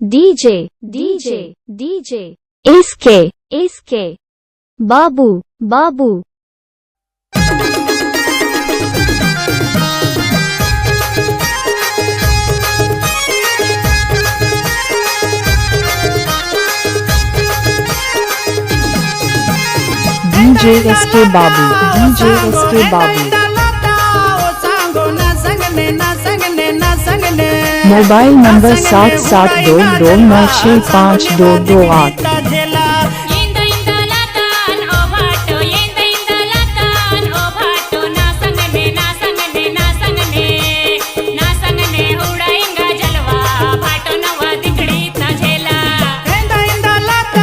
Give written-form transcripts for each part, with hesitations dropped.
DJ, DJ, DJ, SK, SK, Babu, Babu. DJ SK Babu, DJ SK Babu. Mobile number 7722965228।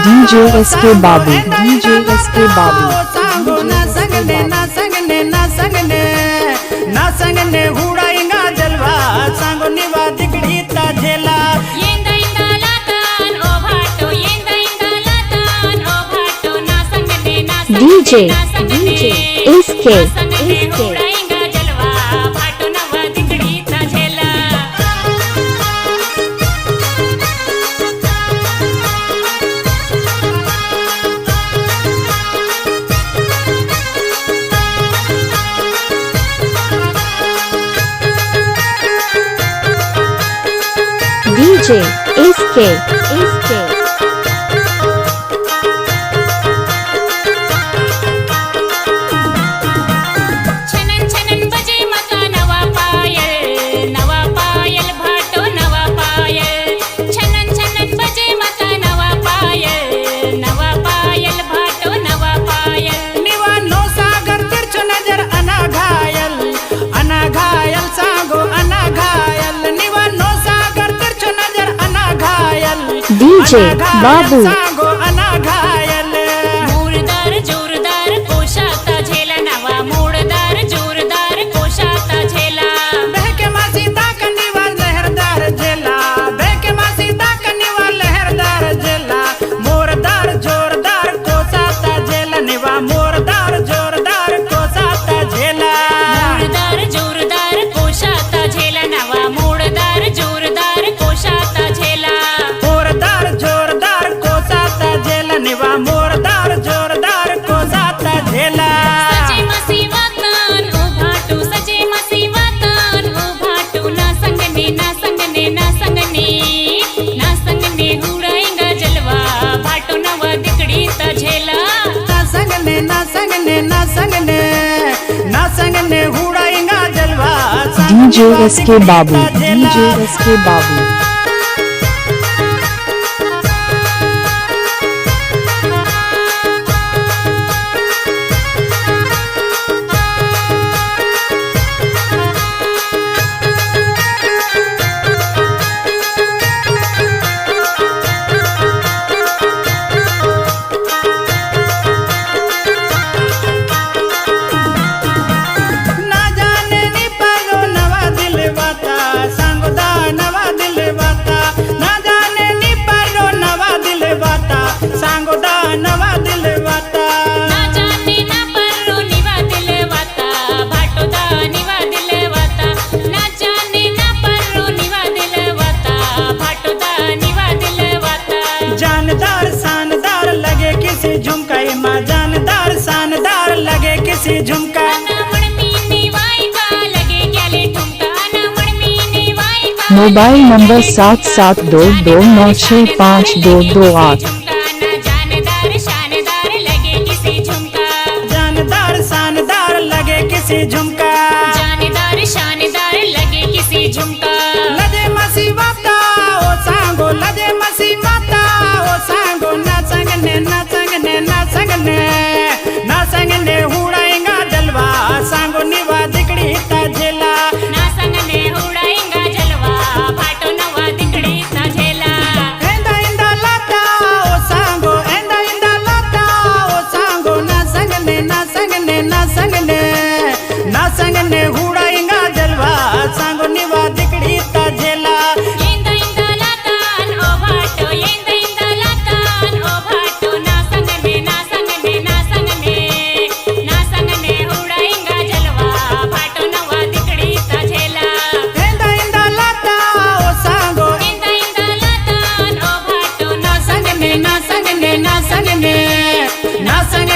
DJ SK Babu, DJ SK Babu. DJ, DJ, SK, SK. DJ, SK, SK. DJ Babu. मूरदार जोरदार कोशाता झेला नवा मूरदार जोरदार कोशाता झेला बहके मासी ताकनीवा लहरदार झेला बहके मासी ताकनीवा लहरदार झेला मूरदार जोरदार कोशाता झेला निवा मूरदार जोरदार कोशाता झेला मूरदार जोरदार कोशाता झेला नवा मूरदार जोरदार कोशाता झेला मोरदार जोरदार को जाता झेला सजे मसीवातन उभाटू सजे मसीवातन उभाटू ना संगने ना संगने ना संगने ना संगने हुडाएंगा जलवा भाटू नवा दिकड़ी ता झेला ना संगने ना संगने ना संगने ना संगने हुडाएंगा जलवा DJ SK Babu, DJ SK Babu. जानदार शानदार लगे किसी झुमका माँ जानदार शानदार लगे किसी झुमका मोबाइल नंबर 7722965228। जानदार शानदार लगे किसी झुमका जानदार शानदार लगे किसी झुमका जानदार शानदार लगे किसी झुमका लदे मसी माता ओ सांगो लदे मसी माता ओ सांगो ना संगने ना संगने ना संगने ना संगने हुडाएंगा जलवा सांगो निवा दिकड़ी ता झेला ना संगने हुडाएंगा जलवा भाटो नवा दिकड़ी ता झेला एंदा एंदा लाता ओ सांगो एंदा एंदा लाता ओ सांगो ना संगने ना संगने ना संगने ना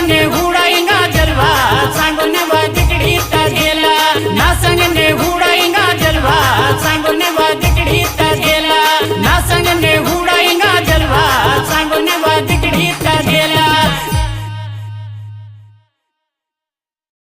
बने हुए